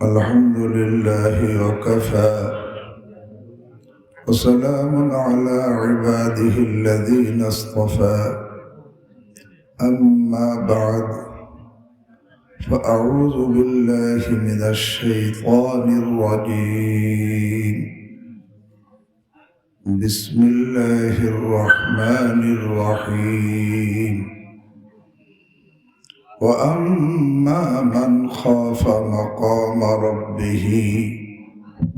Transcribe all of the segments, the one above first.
الحمد لله وكفى وسلام على عباده الذين اصطفى أما بعد فأعوذ بالله من الشيطان الرجيم بسم الله الرحمن الرحيم وأما من خاف مقام ربه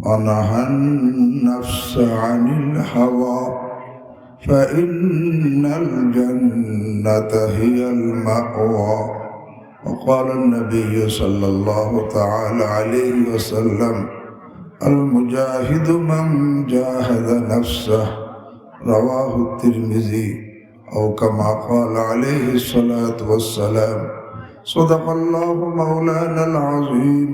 ونهى النفس عن الهوى فإن الجنة هي المأوى وقال النبي صلى الله تعالى عليه وسلم المجاهد من جاهد نفسه رواه الترمذي أو كما قال عليه الصلاة والسلام صدق الله مولانا العظيم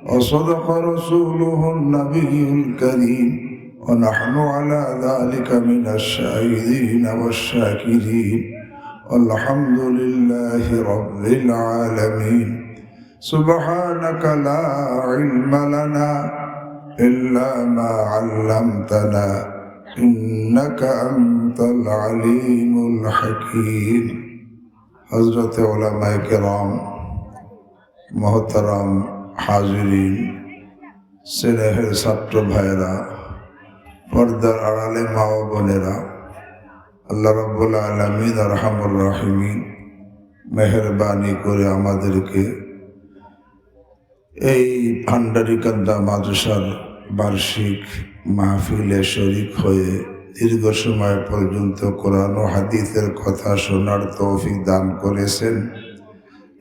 وصدق رسوله النبي الكريم ونحن على ذلك من الشاهدين والشاكرين والحمد لله رب العالمين سبحانك لا علم لنا إلا ما علمتنا إنك أنت العليم الحكيم حضرت علماء کرام محترم হাজিরিন স্নেহের ছাত্র ভাইরা পর্দার আড়ালে মা ও বোনেরা আল্লাহ রাব্বুল আলামিন আরহামুর রাহিমিন মেহেরবানি করে আমাদেরকে এই ভান্ডারিকান্দা মাদ্রাসার বার্ষিক মাহফিলে শরীক হয়ে দীর্ঘ সময় পর্যন্ত কোরআন ও হাদিসের কথা শোনার তৌফিক দান করেছেন।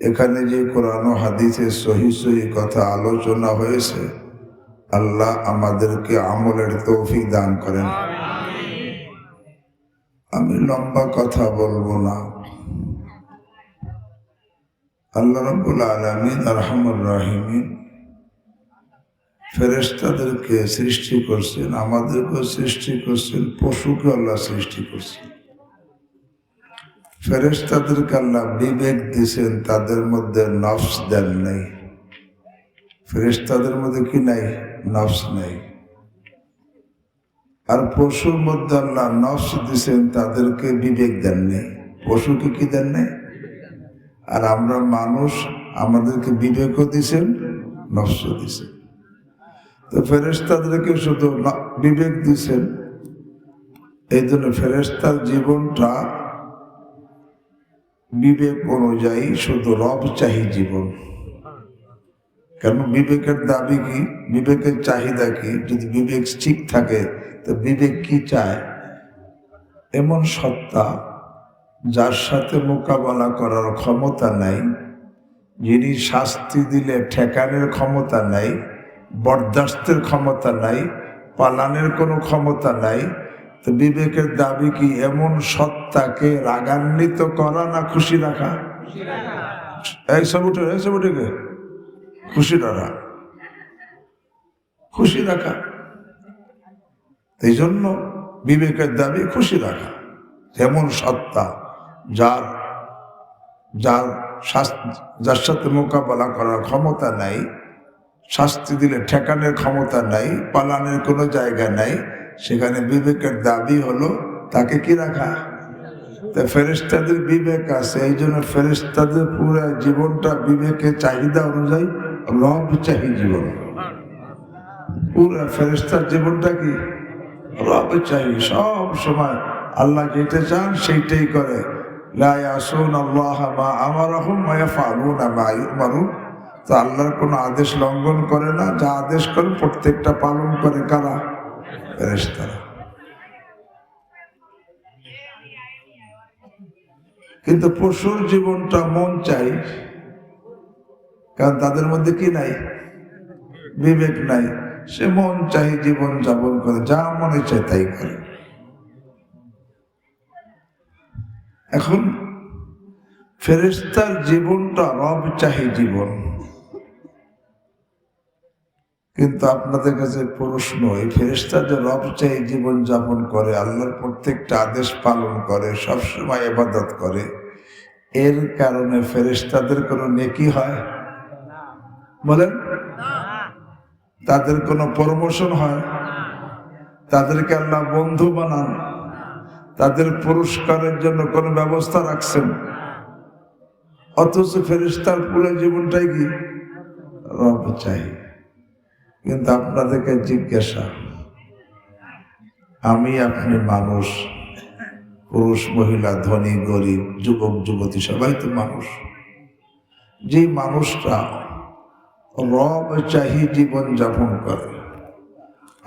এখানে যে কোরআন ও হাদিসের সহি সহি কথা আলোচনা হয়েছে, আল্লাহ আমাদেরকে আমলের তৌফিক দান করেন। আমি লম্বা কথা বলবো না। আল্লাহ রাব্বুল আলামিন আরহামুর রাহিমিন ফেরেশতাদেরকে সৃষ্টি করছেন, আমাদেরকেও সৃষ্টি করছেন, পশুকে আল্লাহ সৃষ্টি করছেন। ফেরেশতাদেরকে আল্লাহ বিবেক দিয়েছেন, তাদের মধ্যে নফস দেন নাই। ফেরেশতাদের মধ্যে কি নাই? নফস নাই। আর পশুর মধ্যে আল্লাহ নফস দিয়েছেন, তাদেরকে বিবেক দেন নাই। পশুকে কি দেন নাই? আর আমরা মানুষ, আমাদেরকে বিবেকও দিয়েছেন, নফসও দিয়েছেন। তো ফেরেশতাদেরকে শুধু বিবেক দিয়েছেন, এই জন্য ফেরেশতার জীবনটা বিবেক অনুযায়ী শুধু রব চাহি জীবন। কারণ বিবেকের দাবি কি, বিবেকের চাহিদা কি? যদি বিবেক ঠিক থাকে তো বিবেক কি চায়? এমন সত্তা যার সাথে মোকাবেলা করার ক্ষমতা নাই, যিনি শাস্তি দিলে ঠেকানোর ক্ষমতা নাই, বরদাস্তের ক্ষমতা নাই, পালানের কোনো ক্ষমতা নাই। তো বিবেকের দাবি কি? এমন সত্তাকে রাগান্বিত করা না খুশি রাখা? এই সবুটিকে খুশি রাখা, খুশি রাখা। এই জন্য বিবেকের দাবি খুশি রাখা। এমন সত্তা যার সাথে মোকাবেলা করার ক্ষমতা নাই, শাস্তি দিলে ঠেকানোর ক্ষমতা নাই, পালানোর কোনো জায়গা নাই, সেখানে বিবেকের দাবি হলো তাকে কি রাখা? তা ফেরেশতাদের বিবেক আছে, এই জন্য ফেরেশতাদের পুরো জীবনটা বিবেকের চাহিদা অনুযায়ী রব চাহি জীবন। পুরো ফেরেশতার জীবনটা কি? রব চাহি। সব সময় আল্লাহ যেটা চান সেইটাই করে। লা ইয়াসুনাল্লাহ মা আমারহুম ওয়া ইয়াফআলুনা মা ইউমারুন। তো আল্লাহর কোনো আদেশ লঙ্ঘন করে না, যা আদেশ করে প্রত্যেকটা পালন করে। কারা? ফেরেশতারা। কিন্তু পশুর জীবনটা মন চাই, কারণ তাদের মধ্যে কি নাই? বিবেক নাই। সে মন চাই জীবন যাপন করে, যা মনে চায় তাই করে। এখন ফেরেশতার জীবনটা রব চাহি জীবন। কিন্তু আপনাদের কাছে প্রশ্ন, এই ফেরেশতা যে রব চাহি জীবন যাপন করে, আল্লাহর প্রত্যেকটা আদেশ পালন করে, সবসময় ইবাদত করে, এর কারণে ফেরেশতাদের কোনো নেকি হয়? বলেন, তাদের কোনো প্রমোশন হয়? তাদেরকে আল্লাহ বন্ধু বানান? তাদের পুরস্কারের জন্য কোনো ব্যবস্থা রাখছেন? অথচ ফেরেশতার পুরো জীবনটাই কি রব চাই। কিন্তু আপনাদেরকে জিজ্ঞাসা, আমি আপনি মানুষ, পুরুষ মহিলা, ধনী গরিব, যুবক যুবতী, সবাই তো মানুষ। যে মানুষটা রব চাহি জীবন যাপন করে,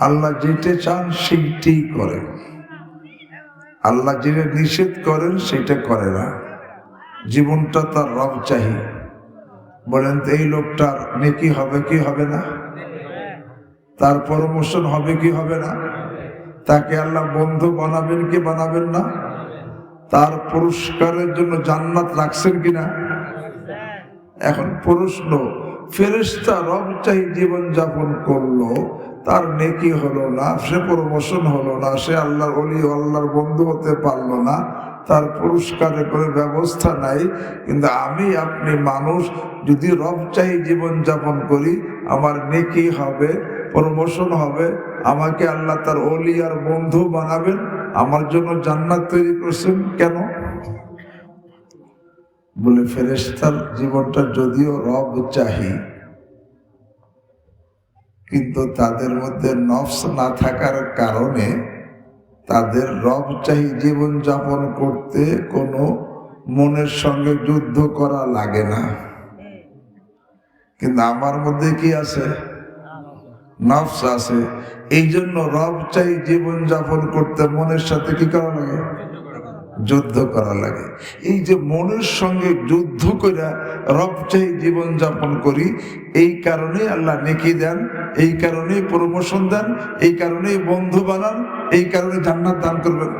আল্লাহ যেটা চান সেইটাই করে, আল্লাহ যেটা নিষেধ করেন সেটা করে না, জীবনটা তার রব চাহি, বলেন তো এই লোকটার নেকি হবে কি হবে না? তার প্রমোশন হবে কি হবে না? তাকে আল্লাহ বন্ধু বানাবেন কি বানাবেন না? তার পুরস্কারের জন্য জান্নাত রাখছেন কিনা? এখন প্রশ্ন, ফেরেশতা রব চাই জীবন যাপন করলো, তার নেকি হলো না, সে প্রমোশন হলো না, সে আল্লাহর ওলি, আল্লাহর বন্ধু হতে পারলো না, তার পুরস্কারের কোনো ব্যবস্থা নাই। কিন্তু আমি আপনি মানুষ, যদি রব চাই জীবন যাপন করি, আমার নেকি হবে, প্রমোশন হবে, আমাকে আল্লাহ তার ওলি আর বন্ধু বানাবেন, আমার জন্য জান্নাত তৈরি করছেন কেন? বলে ফেরেশতার জীবনটা যদিও রব চাহি, কিন্তু তাদের মধ্যে নফস না থাকার কারণে তাদের রব চাহি জীবন যাপন করতে কোনো মনের সঙ্গে যুদ্ধ করা লাগে না। কিন্তু আমার মধ্যে কি আছে? নফস আছে। এই জন্য রব চাই জীবন যাপন করতে মনের সাথে কি করা লাগে? যুদ্ধ করা লাগে। এই যে মনের সঙ্গে যুদ্ধ করে রব চাই জীবন যাপন করি, এই কারণে আল্লাহ নেকি দেন, এই কারণে প্রমোশন দেন, এই কারণে বন্ধু বানান, এই কারণে জান্নাত দান করবেন।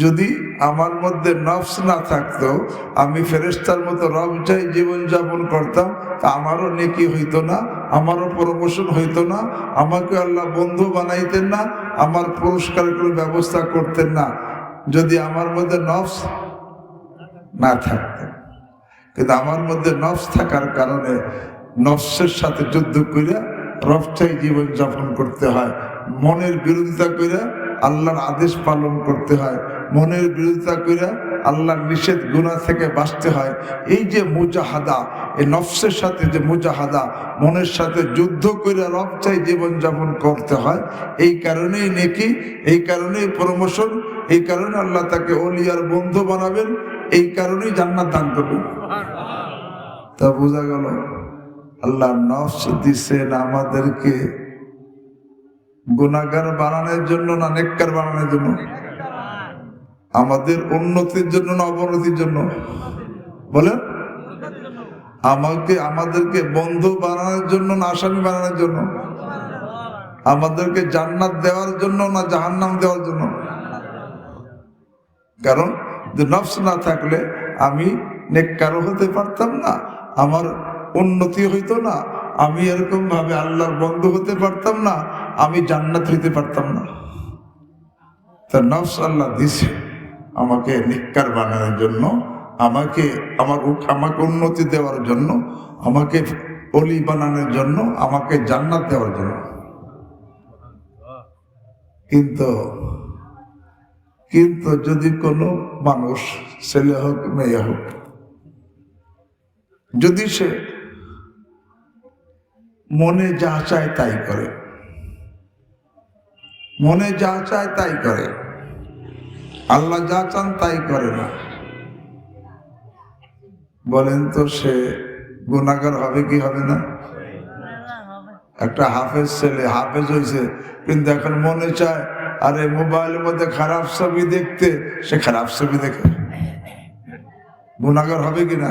যদি আমার মধ্যে নফস না থাকতো, আমি ফেরেশতার মতো রব চাই জীবন যাপন করতাম, তা আমারও নেকি হইতো না, আমারও প্রমোশন হইতো না, আমাকে আল্লাহ বন্ধু বানাইতেন না, আমার পুরস্কারের কোনো ব্যবস্থা করতেন না, যদি আমার মধ্যে নফস না থাকতো। কিন্তু আমার মধ্যে নফস থাকার কারণে নফসের সাথে যুদ্ধ করে রব চাই জীবন যাপন করতে হয়, মনের বিরোধিতা করে আল্লাহর আদেশ পালন করতে হয়, মনের বিরোধিতা করে আল্লাহর নিষেধ গুনাহ থেকে বাঁচতে হয়। এই যে মুজাহাদা, এই নফসের সাথে যে মুজাহাদা, মনের সাথে যুদ্ধ করে রব চাই জীবন যাপন করতে হয়। এই কারণেই নেকি, এই কারণেই প্রমোশন, এই কারণে আল্লাহ তাকে ওলিয়ার বন্ধু বানাবেন, এই কারণেই জান্নাত দান করবেন। তা বোঝা গেল আল্লাহ নফস দিচ্ছেন আমাদেরকে গুনাহগার বানানোর জন্য না নেককার বানানোর জন্য? আমাদের উন্নতির জন্য না অবনতির জন্য? বলেন, আমাদেরকে বন্ধু বানানোর জন্য না আসামি বানানোর জন্য? আমাদেরকে জান্নাত দেওয়ার জন্য না জাহান্নাম দেওয়ার জন্য? কারণ নফস না থাকলে আমি নেককারও হতে পারতাম না, আমার উন্নতি হইতো না, আমি এরকম ভাবে আল্লাহর বন্ধু হতে পারতাম না, আমি জান্নাত হইতে পারতাম না। তা নফস আল্লাহ দিছে আমাকে নেককার বানানোর জন্য, আমাকে উন্নতি দেওয়ার জন্য, আমাকে ওলি বানানোর জন্য, আমাকে জান্নাত দেওয়ার জন্য। কিন্তু যদি কোনো মানুষ, ছেলে হোক মেয়ে হোক, যদি সে মনে যা চায় তাই করে, মনে যা চায় তাই করে, আল্লাহ যা চান তাই করে না, বলেন তো সে গুনাহগার হবে কি হবে না? একটা হাফেজ ছেলে হাফেজ হয়েছে, কিন্তু এখন মনে চায় আরে মোবাইলের মধ্যে খারাপ ছবি দেখতে, সে খারাপ ছবি দেখে, গুনাহগার হবে কিনা?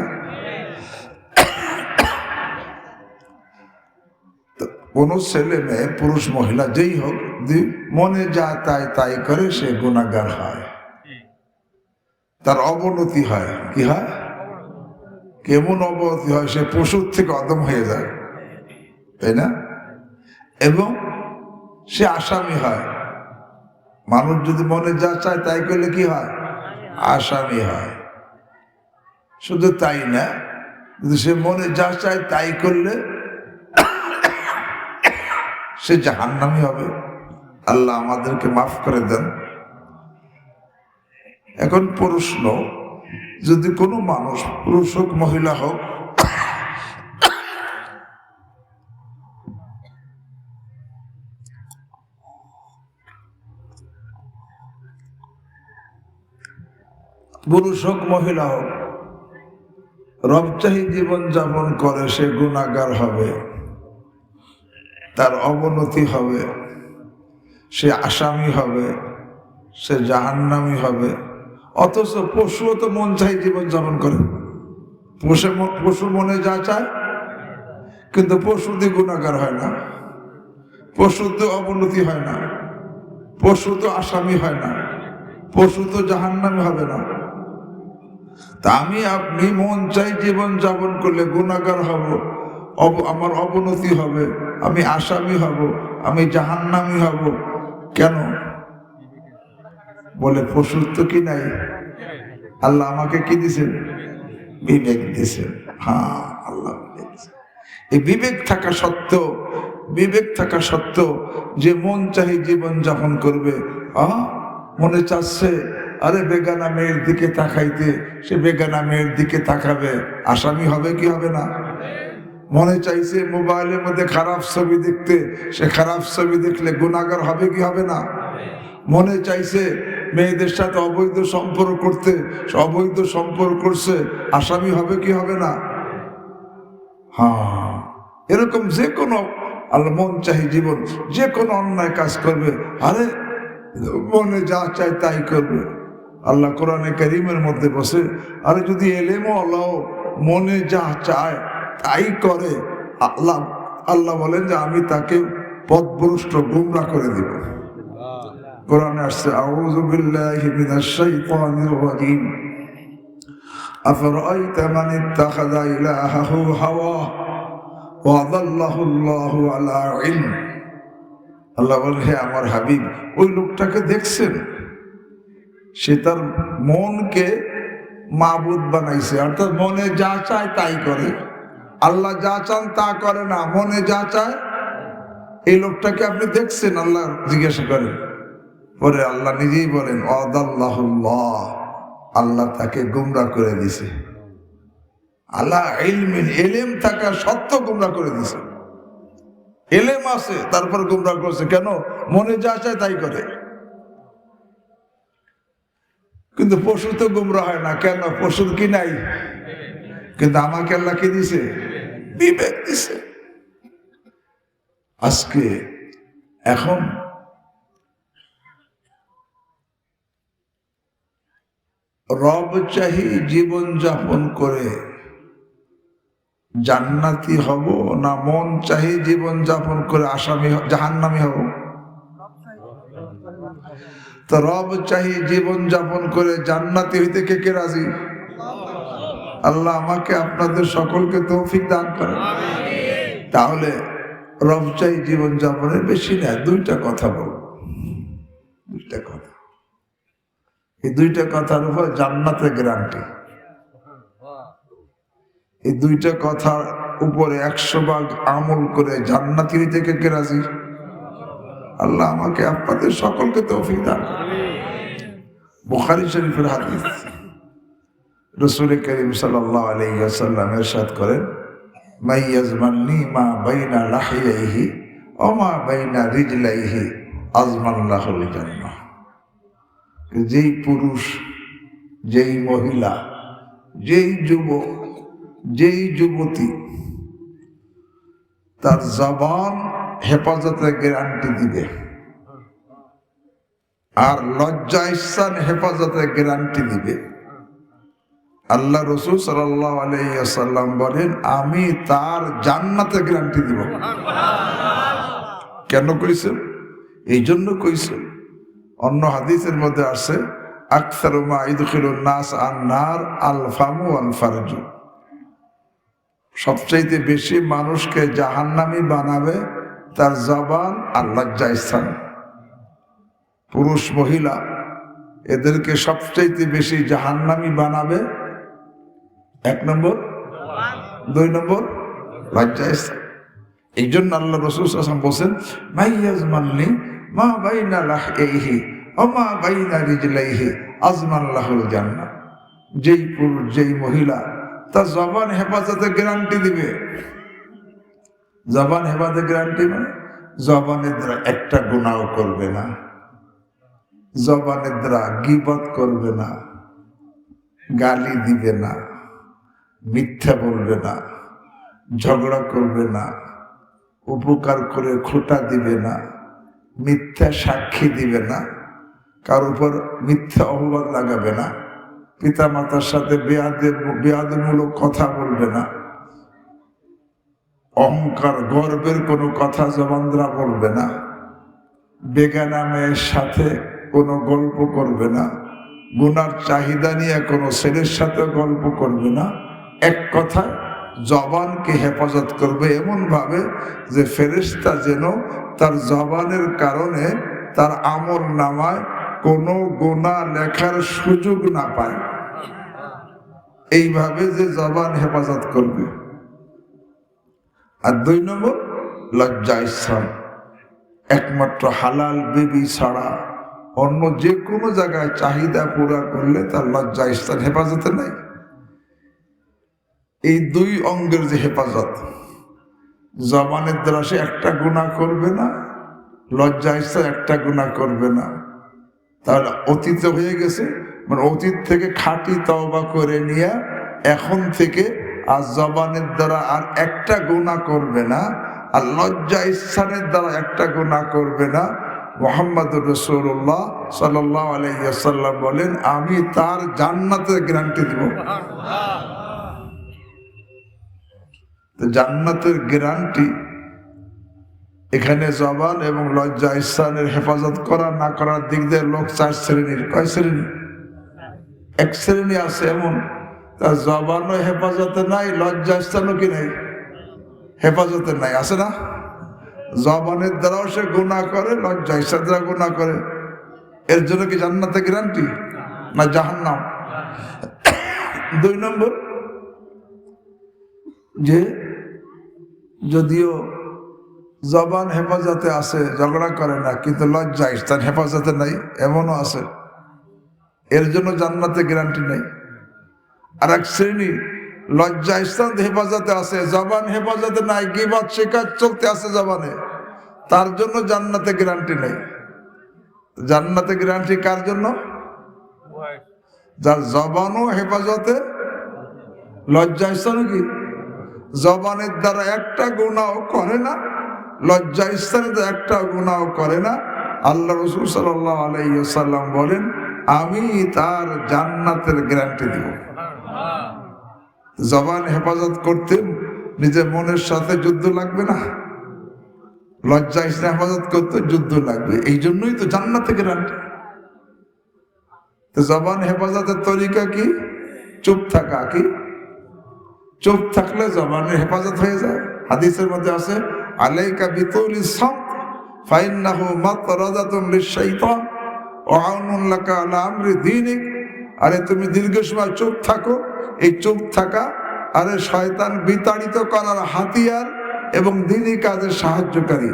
কোন ছেলে মেয়ে, পুরুষ মহিলা যেই হোক, মনে যা তাই করে, সে গুনাহগার হয়, তার অবনতি হয়। কি হয়? কেমন অবনতি হয়? সে পশুর থেকে অদম হয়ে যায়, তাই না? এবং সে আসামি হয়। মানুষ যদি মনে যা চায় তাই করলে কি হয়? আসামি হয়। শুধু তাই না, যদি সে মনে যা চায় তাই করলে সে জাহান্নামী হবে। আল্লাহ আমাদেরকে মাফ করে দেন। এখন প্রশ্ন, যদি কোনো মানুষ, পুরুষ হোক মহিলা হোক, পুরুষ হোক মহিলা হোক, রবচাহী জীবন যাপন করে, সে গুনাহগার হবে, তার অবনতি হবে, সে আসামি হবে, সে জাহান্নামী হবে। অথচ পশুও তো মন চাই জীবন যাপন করে, পশু মনে যা চায়, কিন্তু পশু দিয়ে গুনাহগার হয় না, পশু তো অবনতি হয় না, পশু তো আসামি হয় না, পশু তো জাহান্নামী হবে না। তা আমি আপনি মন চাই জীবন যাপন করলে গুনাহগার হব, আমার অবনতি হবে, আমি আসামি হব, আমি জাহান্নামী হব। কেন? বলে পশুর তো কি নাই, আল্লাহ আমাকে কি দিছেন? বিবেক দিছেন। হ্যাঁ, আল্লাহ এই বিবেক থাকা সত্ত্বেও, বিবেক থাকা সত্ত্বেও যে মন চাহি জীবন যাপন করবে, মনে চাচ্ছে আরে বেগানা মেয়ের দিকে তাকাইতে, সে বেগানা মেয়ের দিকে তাকাবে, আসামি হবে কি হবে না? মনে চাইছে মোবাইলের মধ্যে খারাপ ছবি দেখতে, সে খারাপ ছবি দেখলে গুনাহগার হবে কি হবে না? মনে চাইছে মেয়েদের সাথে অবৈধ সম্পর্ক করতে, সে অবৈধ সম্পর্ক করছে, আসামি হবে কি হবে না? হ্যাঁ, এরকম যে কোনো আল্লাহ মন চাহি জীবন, যে কোনো অন্যায় কাজ করবে, আরে মনে যা চায় তাই করবে। আল্লাহ কোরআনে কারীমের মধ্যে বসে, আরে যদি এলেমও আল্লাহ মনে যা চায় তাই করে, আল্লাহ আল্লাহ বলেন যে আমি তাকে পথভ্রষ্ট গুমরাহ করে দিব। কোরআনে আসছে, আউযু বিল্লাহি মিনাশ শাইতানির রাজীম, আফরাআইতা মান ইত্তাখাযা ইলাহাহু হাওয়া ওয়া আযাল্লাহু আল্লাহু আলা ইলম। আল্লাহ বলেন, হে আমার হাবিব, ওই লোকটাকে দেখছেন, সে তার মনকে মাবুদ বানাইছে, অর্থাৎ মনে যা চায় তাই করে। আল্লাহ যা চান তা করে না, মনে যা চায়। এই লোকটাকে আপনি দেখছেন? আল্লাহ জিজ্ঞাসা করেন। পরে আল্লাহ নিজেই বলেন, আদাল্লাহুল্লাহ, আল্লাহ তাকে গুমরাহ করে দিছে। আল্লাহ ইলমিন, এলেম থাকা সত্ত্বেও গুমরাহ করে দিছে। এলেম আছে, তারপর গুমরাহ করছে। কেন? মনে যা চায় তাই করে। কিন্তু পশু তো গুমরাহ হয় না। কেন? পশুর কি নাই? কিন্তু আমাকে আল্লাহ কি দিছে? বিবেক দিছে। আজকে এখন রব চাহি জীবন যাপন করে জান্নাতি হব, না মন চাহি জীবন যাপন করে আসামি জাহান্নামী হব? তো রব চাহি জীবন যাপন করে জান্নাতি হইতে কে কে রাজি? আল্লাহ আমাকে আপনাদের সকলকে তৌফিক দান করেন। তাহলে রব চাই জীবন যাপনের বেশি না, দুইটা কথা বলবো। দুইটা কথা, এই দুইটা কথার উপর জান্নাতের গ্যারান্টি। এই দুইটা কথার উপরে 100 ভাগ আমল করে জান্নাতি হইতে কে কে রাজি? আল্লাহ আমাকে আপনাদের সকলকে তৌফিক দান। বুখারী শরীফের হাদিস, রাসূল করিম সাল্লাল্লাহু আলাইহি ওয়াসাল্লাম ইরশাদ করেন, মাইয়াজমাননি মা বাইনা লাহিয়াইহি ওয়া মা বাইনা রিজলাইহি আজমাল্লাহুল জান্নাহ। যেই পুরুষ, যেই মহিলা, যেই যুবক, যেই যুবতী তার জবান হেফাজতের গ্যারান্টি দিবে, আর লজ্জা স্থান হেফাজতের গ্যারান্টি দিবে, আল্লাহ রাসূল সাল্লাল্লাহু আলাইহি ওয়াসাল্লাম বলেন, আমি তার জান্নাতের গ্যারান্টি দিব। কেন কইছেন? এই জন্য কইছেন, অন্য হাদিসের মধ্যে আছে, আকসারু মা ইদখিলুন নাস আন-নার আল ফামু ওয়াল ফারজু। সবচাইতে বেশি মানুষকে জাহান্নামী বানাবে তার জবান আর লজ্জা স্থান। পুরুষ মহিলা এদেরকে সবচাইতে বেশি জাহান্নামী বানাবে 1 নম্বর, 2 নম্বর লজ্জাস্থান। এই জন্য আল্লাহ রাসূল সাল্লাল্লাহু আলাইহি ওয়াসাল্লাম বলেন, মাইয়াজমাননি মা বাইনা লাহইহি ওয়া মা বাইনা রিজলাইহি আজমান লাহুল জান্নাহ। যেই পুরুষ, যেই মহিলা তার জবান হেফাজতের গ্যারান্টি দিবে। জবান হেফাজতের গ্যারান্টি মানে জবানের দ্বারা একটা গুনাহ করবে না, জবানের দ্বারা গীবত করবে না, গালি দিবে না, মিথ্যা বলবে না, ঝগড়া করবে না, উপকার করে খোঁটা দিবে না, মিথ্যা সাক্ষী দিবে না, কার উপর মিথ্যা অপবাদ লাগাবে না, পিতা মাতার সাথে বেয়াদমূলক কথা বলবে না, অহংকার গর্বের কোনো কথা জবান দ্বারা বলবে না, বেগানা মেয়ের সাথে কোনো গল্প করবে না, গুনার চাহিদা নিয়ে কোনো ছেলের সাথে গল্প করবে না। এক কথায় জবানকে হেফাজত করবে এমন ভাবে যে ফেরেশতা যেন তার জবানের কারণে তার আমল নামায় কোনো গুনাহ লেখার সুযোগ না পায়, এইভাবে যে জবান হেফাজত করবে। আর 2 নম্বর লজ্জাস্থান। একমাত্র হালাল বিবি ছাড়া অন্য যে কোনো জায়গায় চাহিদা পুরা করলে তার লজ্জাস্থান হেফাজতে নাই। এই 2 অঙ্গের যে হেফাজত, জবানের দ্বারা সে একটা গুনাহ করবে না, লজ্জাস্থান একটা গুনাহ করবে না, তাহলে অতীত হয়ে গেছে। মানে অতীত থেকে খাঁটি তওবা করে নিয়ে এখন থেকে আর জবানের দ্বারা আর একটা গুনাহ করবে না, আর লজ্জা স্থানের দ্বারা একটা গুনাহ করবে না। মুহাম্মদুর রাসূলুল্লাহ সাল্লাল্লাহু আলাইহি ওয়াসাল্লাম বলেন, আমি তার জান্নাতের গ্যারান্টি দিব। তো জান্নাতের গ্যারান্টি এখানে জবান এবং লজ্জা স্থানের হেফাজত করা না করার দিক দিয়ে লোক 4 শ্রেণীর। কয় শ্রেণী? 1 শ্রেণী আছে এমন, তার জবানও হেফাজতে নাই, লজ্জা স্থানও কি নাই, হেফাজতে নাই, আছে না? জবানের দ্বারাও সে গুনাহ করে, লজ্জা স্থানের দ্বারা গুনাহ করে। এর জন্য কি জান্নাতে গ্যারান্টি না জাহান্নাম? 2 নম্বর, যে যদিও জবান হেফাজতে আছে, ঝগড়া করে না, কিন্তু লজ্জা স্থান হেফাজতে নাই, এমনও আছে। এর জন্য জান্নাতে গ্যারান্টি নাই। আর 1 শ্রেণী লজ্জা স্থান হেফাজতে আছে, জবান হেফাজতে নাই, গীবত শিকার চলতে আছে জবানে, তার জন্য জান্নাতে গ্যারান্টি নাই। জান্নাতে গ্যারান্টি কার জন্য? যার জবানও হেফাজতে, লজ্জা স্থানে কি জবানের দ্বারা একটা গুনাহ করে না, লজ্জা স্থানে তো একটা গুনাহ করে না। আল্লাহ রাসূল সাল্লাল্লাহু আলাইহি ওয়াসাল্লাম বলেন, আমি তার জান্নাতের গ্যারান্টি দিব। জবান হেফাজত করতে নিজের মনের সাথে যুদ্ধ লাগবে না, লজ্জা স্থান হেফাজত করতে যুদ্ধ লাগবে। এই জন্যই তো জান্নাতের গ্যারান্টি। তো জবান হেফাজতের তরিকা কি? চুপ থাকা। কি? চুপ থাকলে জবানের হেফাজত হয়ে যায়। হাদিসের মধ্যে আছে, আলাইকা বিতুলিস সামত ফাইন্নাহু মাতরাদাতুন লিশ-শাইতান ওয়া আউনুন লাকা আলা আমরি দীনিক। আরে তুমি দীর্ঘ সময় চুপ থাকো, এই চুপ থাকা আরে শয়তান বিতাড়িত করার হাতিয়ার এবং দ্বীনি কাজের সাহায্যকারী।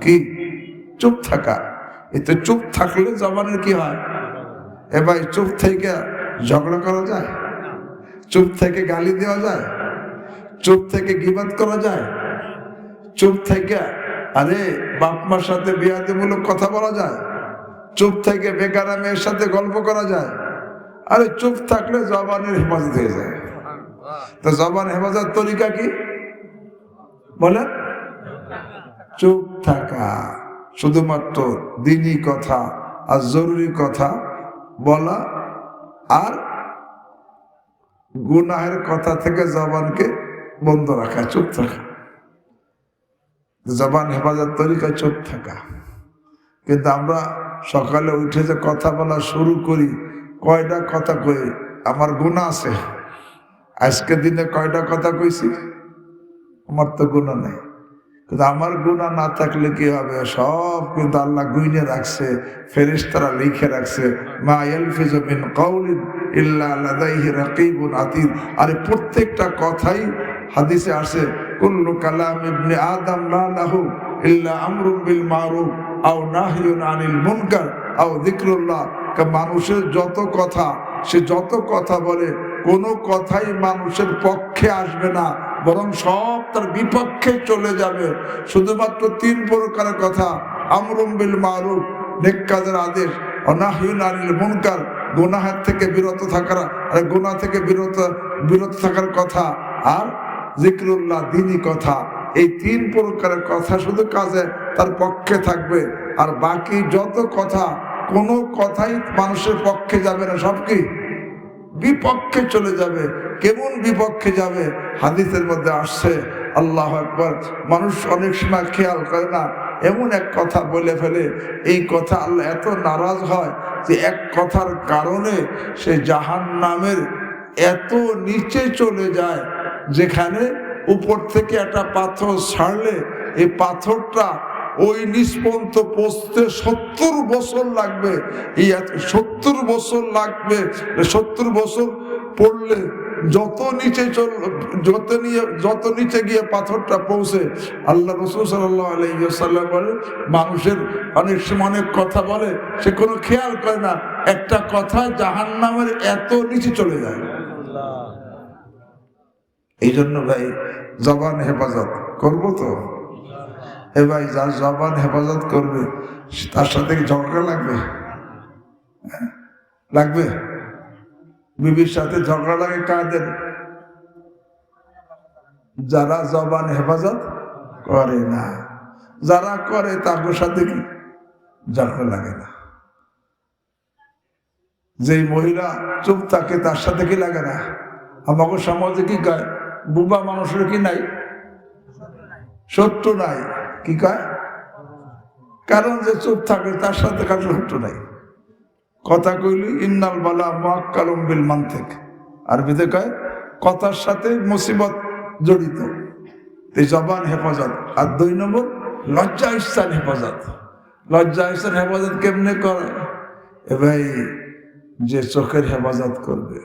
কি? চুপ থাকা। এতে চুপ থাকলে জবানের কি হয়? এ ভাই, চুপ থেকে ঝগড়া করা যায়? চুপ থেকে গালি দেওয়া যায়? চুপ থেকে গীবত করা যায়? চুপ থেকে আরে বাপ মার সাথে বেয়াদবিমূলক কথা বলা যায়? চুপ থেকে বেগানা মেয়ের সাথে গল্প করা যায়? আরে চুপ থাকলে জবানের হেফাজত হয়ে যায়। তো জবান হেফাজত তরিকা কি বলেন? চুপ থাকা, শুধুমাত্র দ্বীনি কথা আর জরুরি কথা বলা, আর গুনাহের কথা থেকে জবানকে বন্ধ রাখা, চুপ থাকা। জবান হেফাজত তরিকা চুপ থাকা। কিন্তু আমরা সকালে উঠে যে কথা বলা শুরু করি, কয়টা কথা কই? আমার গুনাহ আছে, আজকে দিনে কয়টা কথা কইছি? আমার তো গুনাহ নাই, কিন্তু আমার গুনাহ না থাকলে কি হবে? সব কিন্তু আল্লাহ গুইনে রাখছে, ফেরেশতারা লিখে রাখছে, মা ইয়ালফিজু মিন কাউলিন ইল্লা লাদাইহি রাকিবুন আতীদ। আরে প্রত্যেকটা কথাই হাদিসে আসে, কুল্লু কালাম ইবনে আদম লা লাহু ইল্লা আমরুন বিল মারুফ আও নাহয়ুন আনিল মুনকার আও যিকরুল্লাহ। মানুষের যত কথা, সে যত কথা বলে, কোনো কথাই মানুষের পক্ষে আসবে না, বরং সব তার বিপক্ষে চলে যাবে। শুধুমাত্র 3 প্রকারের কথা, আমরুম বিল মারুফ, নেক কাজের আদেশ, অনাহয়ুন আনিল মুনকার, গুনাহের থেকে বিরত থাকার, গুনাহ থেকে বিরত থাকার কথা, আর যিকরুল্লাহ, দ্বীনি কথা। এই 3 প্রকারের কথা শুধু কাজে তার পক্ষে থাকবে, আর বাকি যত কথা, কোনো কথাই মানুষের পক্ষে যাবে না, সব কি বিপক্ষে চলে যাবে। কেমন বিপক্ষে যাবে? হাদিসের মধ্যে আসছে, আল্লাহু আকবার, মানুষ অনেক সময় খেয়াল করে না, এমন এক কথা বলে ফেলে, এই কথা আল্লাহ এত নারাজ হয় যে এক কথার কারণে সে জাহান্নামের এত নিচে চলে যায়, যেখানে উপর থেকে একটা পাথর ছাড়লে এই পাথরটা ওই নিচ পর্যন্ত পৌঁছতে 70 বছর লাগবে। এই 70 বছর লাগবে। 70 বছর পড়লে যত নিচে গিয়ে পাথরটা পৌঁছে, আল্লাহ রাসূল সাল্লাল্লাহু আলাইহি ওয়াসাল্লাম বলেন, মানুষের অনেক সময় অনেক কথা বলে, সে কোনো খেয়াল করে না, একটা কথা জাহান্নামের এত নিচে চলে যায়। এই জন্য ভাই, জবান হেফাজত করবো তো? ভাই, যার জবান হেফাজত করবে তার সাথে ঝগড়া লাগবে? লাগবে? বিবির সাথে ঝগড়া লাগে কাদের? যারা জবান হেফাজত করে না। যারা করে তাদের সাথে কি ঝগড়া লাগে না। যেই মহিলা চুপ থাকে তার সাথে কি লাগে না? আমাকে সমাজে কি কয়, বুবা মানুষের কি নাই, শত্রু নাই, কি কয়? কারণ যে চুপ থাকে তার সাথে কারো শত্রু নাই। কথা কইলি ইন্নাল বালা মুআক্কালুম বিল মানতিক, আরবিতে কয় কথার সাথে মুসিবত জড়িত। এই জবান হেফাজত। আর 2 নম্বর, লজ্জা স্থান হেফাজত। লজ্জা স্থান হেফাজত কেমনে করে? ভাই, যে চোখের হেফাজত করবে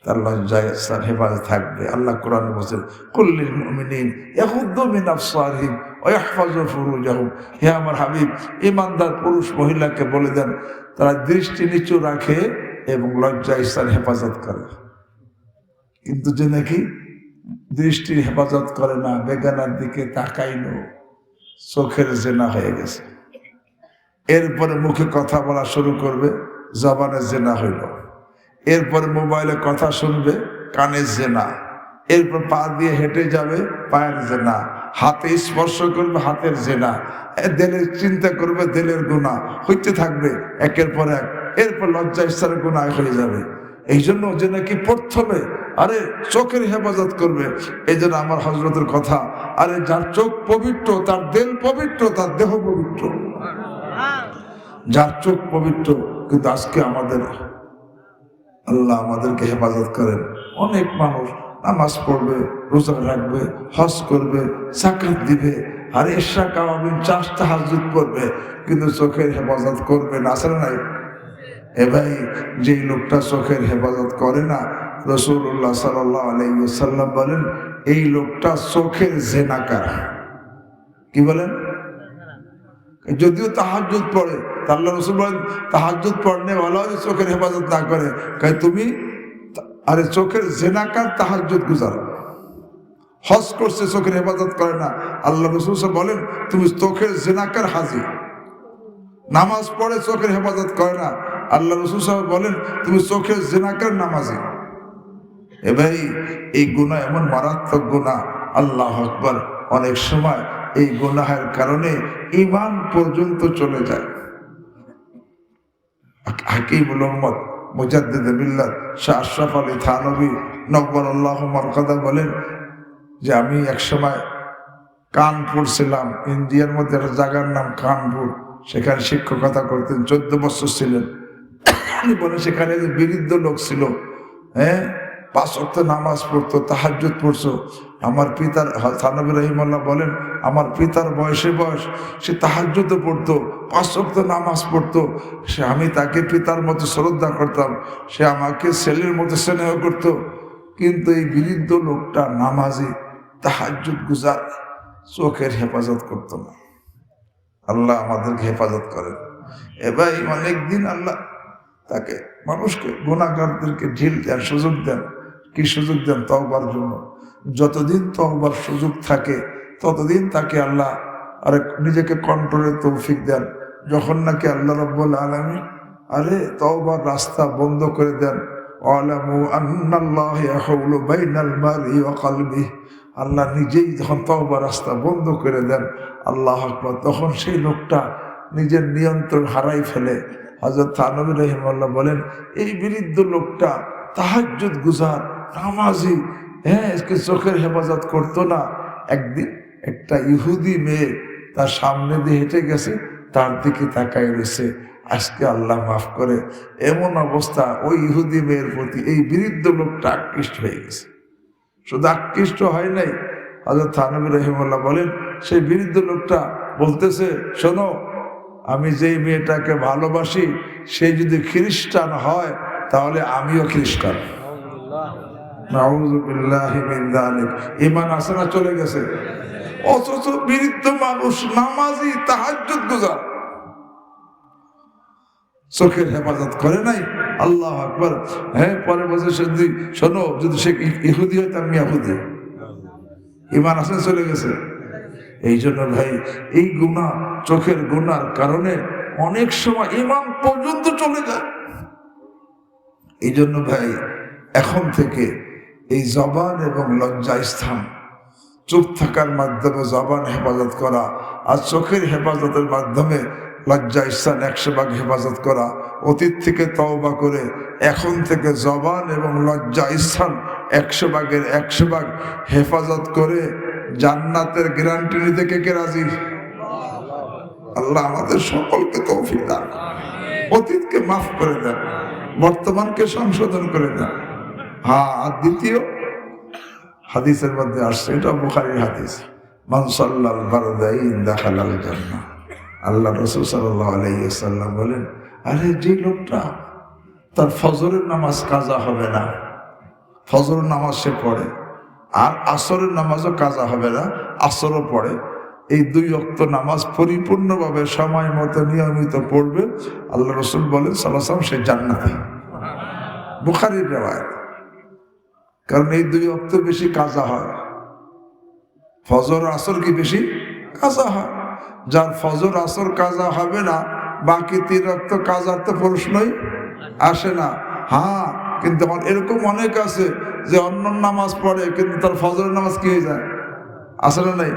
তার লজ্জায় স্থান হেফাজত থাকবে। আল্লাহ কোরআন বলেছেন, কুল্লিল মুমিনিন ইয়াগুদ্দু মিন আবসারিহিম ওয়া ইয়াহফাজু ফুরুজাহুম। হে আমার হাবিব, ঈমানদার পুরুষ মহিলাকে বলে দেন তারা দৃষ্টি নিচু রাখে এবং লজ্জা স্থান হেফাজত করে। কিন্তু যে নাকি দৃষ্টির হেফাজত করে না, বেগানার দিকে তাকাইলো, চোখের জেনা হয়ে গেছে। এরপরে মুখে কথা বলা শুরু করবে, জবানের জেনা হইল। এরপরে মোবাইলে কথা শুনবে, কানের জেনা। এরপর পা দিয়ে হেঁটে যাবে, পায়ের জেনা। হাতে স্পর্শ করবে, হাতের জেনা। দিলের চিন্তা করবে, দিলের গুনাহ হইতে থাকবে একের পর এক। এরপর লজ্জা স্থানের গুনাহ হয়ে যাবে। এই জন্য যে নাকি প্রথমে আরে চোখের হেফাজত করবে। এই জন্য আমার হযরতের কথা, আরে যার চোখ পবিত্র তার দিল পবিত্র, তার দেহ পবিত্র। যার চোখ পবিত্র, কিন্তু আজকে আমাদের, আল্লাহ আমাদেরকে হেফাজত করেন, অনেক মানুষ নামাজ পড়বে, রোজা রাখবে, হজ করবে, যাকাত দিবে, আর এশা কাওয়াবিন, 4 তাহাজ্জুদ পড়বে, কিন্তু চোখের হেফাজত করবে না। আসলে নাই? ভাই, যেই লোকটা চোখের হেফাজত করে না, রাসূলুল্লাহ সাল্লাল্লাহু আলাইহি ওয়াসাল্লাম বলেন, এই লোকটা চোখের জিনাকার। কি বলেন? যদিও তাহাজ্জুদ পড়ে, আল্লাহ রাসূল বলেন তাহাজ্জুদ পড়নে ভালো হয়, চোখের হেফাজত না করে। তুমি আরে চোখের জিনাকার তাহাজ্জুদ গুজার। হজ করছে, চোখের হেফাজত করে না, আল্লাহ রাসূল বলেন তুমি চোখের জিনাকার হাজি। নামাজ পড়ে, চোখের হেফাজত করে না, আল্লাহ রাসূল বলেন তুমি চোখের জিনাকার নামাজি। ভাই, এই গুনাহ এমন মারাত্মক গুনাহ, আল্লাহু আকবার। অনেক সময় এই গুনাহের কারণে ঈমান পর্যন্ত চলে যায়। হাকিমুল উম্মত মুজাদ্দিদ মিল্লাত শাহ আশরাফ আলী থানভী নব্বরাল্লাহু মারকাদা বলেন যে আমি এক সময় কানপুর ছিলাম, ইন্ডিয়ার মধ্যে একটা জায়গার নাম কানপুর। সেখানে শিক্ষকতা করতেন, 14 বছর ছিলেন। উনি বলেন সেখানে যে বিরুদ্ধ লোক ছিল, 5 ওয়াক্ত নামাজ পড়তো, তাহাজ্জুদ পড়ছো। আমার পিতার থানবী রহিমাল্লাহ বলেন, আমার পিতার বয়স সে তাহাজ্জুদও পড়তো, 5 ওয়াক্ত নামাজ পড়তো। আমি তাকে পিতার মতো শ্রদ্ধা করতাম, সে আমাকে ছেলের মতো স্নেহ করতো। কিন্তু এই বিরুদ্ধ লোকটা নামাজি, তাহাজ্জুদ গুজার, চোখের হেফাজত করতো না। আল্লাহ আমাদেরকে হেফাজত করেন। এবার অনেকদিন আল্লাহ তাকে, মানুষকে, গুনাহগারদেরকে ঢিল দেন, সুযোগ দেন। কি সুযোগ দেন? তওবার জন্য। যতদিন তওবার সুযোগ থাকে ততদিন তাকে আল্লাহ নিজেকে কন্ট্রোলের তৌফিক দেন। যখন নাকি আল্লাহ রাব্বুল আলামিন তওবার রাস্তা বন্ধ করে দেন, আলামু আন্নাল্লাহ ইয়াহুলু বাইনাল মারই ওয়া কলবিহি, আল্লাহ নিজেই যখন তওবার রাস্তা বন্ধ করে দেন, আল্লাহু আকবার, তখন সেই লোকটা নিজের নিয়ন্ত্রণ হারাই ফেলে। হযরত থানবী রাহিমাহুল্লাহ বলেন, এই বিরুদ্ধ লোকটা তাহাজ্জুদ গুজার, নামাজি, চোখের হেফাজত করতো না। একদিন একটা ইহুদি মেয়ে তার সামনে দিয়ে হেঁটে গেছে, তার দিকে তাকায় রয়েছে। আজকে আল্লাহ মাফ করে, এমন অবস্থা ওই ইহুদি মেয়ের প্রতি এই বিরুদ্ধ লোকটা আকৃষ্ট হয়ে গেছে। শুধু আকৃষ্ট হয় নাই, হযরত থানবী রাহিমাহুল্লাহ বলেন, সেই বিরুদ্ধ লোকটা বলতেছে, শোনো, আমি যেই মেয়েটাকে ভালোবাসি সে যদি খ্রিস্টান হয় তাহলে আমিও খ্রিস্টান। নাউযুবিল্লাহি মিন যালিক। ঈমান আছে না? চলে গেছে। অথচ বিরুদ্ধ মানুষ, নামাজি, তাহাজ্জুদ গুজার, চোখের হেফাজত করে নাই। আল্লাহু আকবার। পরে বলছে, যদি শোনো, যদি সে ইহুদি হয় তার ইহুদি। ঈমান আছে, চলে গেছে। এই জন্য ভাই, এই গুনাহ, চোখের গুনার কারণে অনেক সময় ঈমান পর্যন্ত চলে যায়। এই জন্য ভাই, এখন থেকে এই জবান এবং লজ্জা স্থান, চুপ থাকার মাধ্যমে জবান হেফাজত করা, আর চোখের হেফাজতের মাধ্যমে লজ্জা স্থান 100 ভাগ হেফাজত করা, অতীত থেকে তওবা করে এখন থেকে জবান এবং লজ্জা স্থান 100 ভাগের 100 ভাগ হেফাজত করে জান্নাতের গ্যারান্টি নিতে কে রাজি? আল্লাহ আমাদের সকলকে তৌফিক দান। অতীতকে মাফ করে দেন, বর্তমানকে সংশোধন করে দেন। আর দ্বিতীয় হাদিসের মধ্যে আসছে, এটা বুখারীর হাদিস, মান সাল্লাল বারদাইন দাখালাল জান্নাহ। আল্লাহ রাসূল সাল্লাল্লাহু আলাইহি ওয়াসাল্লাম বলেন, যে লোকটা তার ফজরের নামাজ কাজা হবে না, ফজরের নামাজ সে পড়ে, আর আসরের নামাজও কাজা হবে না, আসরও পড়ে, এই 2 ওয়াক্ত নামাজ পরিপূর্ণভাবে সময় মতো নিয়মিত পড়বে, আল্লাহ রাসূল বলেন সাল্লাল্লাহু আলাইহি ওয়াসাল্লাম, সে জান্নাতি। বুখারীর riwayat। কারণ এই 2 ওয়াক্ত বেশি কাজা হয়, ফজর আসর কি বেশি কাজা হয়। যার ফজর আসর কাজা হবে না, বাকি 3 ওয়াক্ত কাজার তো প্রশ্নই আসে না। কিন্তু আমার এরকম অনেক আছে যে অন্য নামাজ পড়ে, কিন্তু তার ফজরের নামাজ কি হয়ে যায়? আসলে নাই,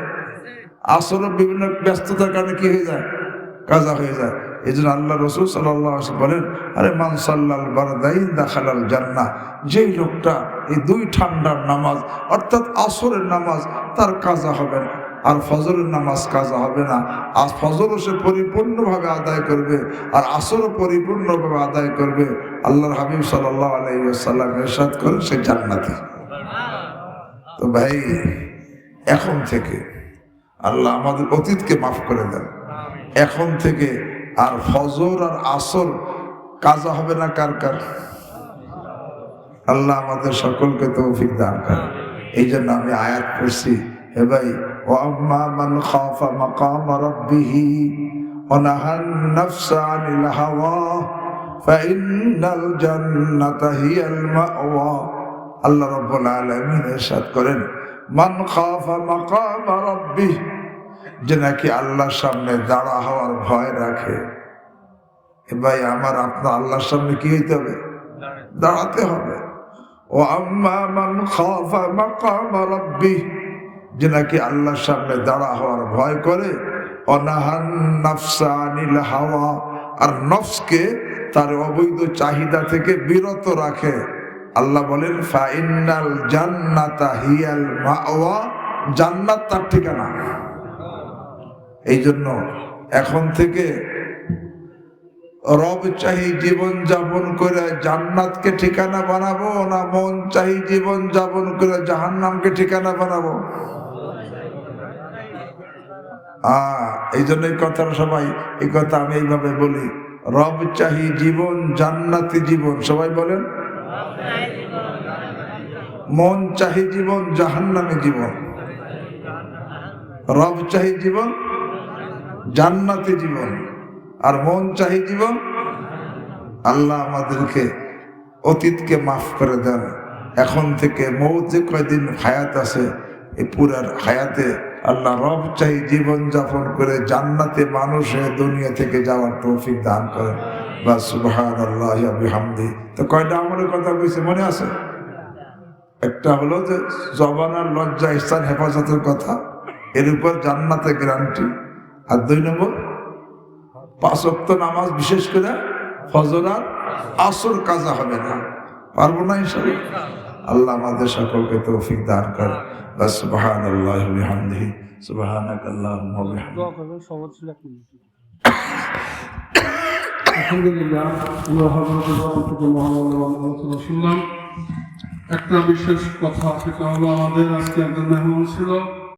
আসরের বিভিন্ন ব্যস্ততার কারণে কি হয়ে যায়? কাজা হয়ে যায়। এই জন্য আল্লাহ রাসূল সাল্লাল্লাহু আলাইহি ওয়াসাল্লাম বলেন, মান সাল্লাল বারদাইন দাখালাল জান্নাহ, যেই লোকটা এই 2 ঠান্ডার নামাজ অর্থাৎ আসরের নামাজ তার কাজা হবে না, আর ফজরের নামাজ কাজা হবে না, আর ফজরও সে পরিপূর্ণভাবে আদায় করবে, আর আসরও পরিপূর্ণভাবে আদায় করবে, আল্লাহর হাবিব সাল্লাল্লাহু আলাইহি ওয়াসাল্লাম ইরশাদ করেন, সে জান্নাতি। তো ভাই, এখন থেকে আল্লাহ আমাদের অতীতকে মাফ করে দেন। এখন থেকে আর ফজর আর আসর কাজা হবে না। কার কার? আল্লাহ আমাদের সকলকে তৌফিক দান করেন। এই জন্য আমি আয়াত পড়ছি, হে ভাই, ওয়া আম্মা মান খাফা মাকাম রাব্বিহি ওয়া নাহান নাফসা আনিল হাওয়া ফাইন্নাল জান্নাতা হিয়াল মাওয়া। আল্লাহ রাব্বুল আলামিন ইরশাদ করেন, মান খাফা মাকাম রাব্বিহি, যে নাকি আল্লাহর সামনে দাঁড়া হওয়ার ভয় রাখে। ভাই, আমার আপনার আল্লাহর সামনে কি হইতে হবে? দাঁড়াতে হবে। ও আম্মা মান খাফা মাকাম রাব্বিহি, যে নাকি আল্লাহর সামনে দাঁড়া হওয়ার ভয় করে, অনাহান নাফসা আনিল হাওয়া, আর নফসকে তার অবৈধ চাহিদা থেকে বিরত রাখে। আল্লাহ বলেন, ফাইন্নাল জান্নাতা হিয়াল মাওয়া, জান্নাত তার ঠিকানা। এই জন্য এখন থেকে রব চাহি জীবন যাপন করে জান্নাতকে ঠিকানা বানাবো, না মন চাহি জীবন যাপন করে জাহান্নামকে ঠিকানা বানাবো? এই জন্য এই কথাটা সবাই, এই কথা আমি এইভাবে বলি, রব চাহি জীবন জান্নাতি জীবন, সবাই বলেন। মন চাহি জীবন জাহান্নামী জীবন। রব চাহি জীবন জান্নাতি জীবন, আর মন চাহি জীবন। আল্লাহ আমাদেরকে অতীতকে মাফ করে দেন। এখন থেকে মৌত যে কয়দিন হায়াত আছে, এই পুরার হায়াতে আল্লাহ রব চাই জীবন যাপন করে জান্নাতে মানুষ হয়ে দুনিয়া থেকে যাওয়ার তৌফিক দান করেন। বা সুবহানাল্লাহি ওয়া বিহামদিহি। তো কয়টা আমলের কথা কইছে মনে আছে? একটা হলো যে জবান আর লজ্জা স্থান হেফাজতের কথা, এর উপর জান্নাতে গ্যারান্টি। আর 2 নম্বর 5 ওয়াক্ত নামাজ, বিশেষ করে ফজর আর আসর কাজা হবে না। পারবো না ইনশাআল্লাহ? আল্লাহ আমাদের সকলকে তৌফিক দান করে। বাস সুবহানাল্লাহি ওয়া বিহামদিহি, সুবহানাকাল্লাহুম্মা ওয়া বিহামদিকা। আলহামদুলিল্লাহ, আমরা হযরতের জবান থেকে মহান আলোচনা শুনলাম। একটা বিশেষ কথা, সেটা হলো আমাদের আজকে একজন মেহমান ছিল।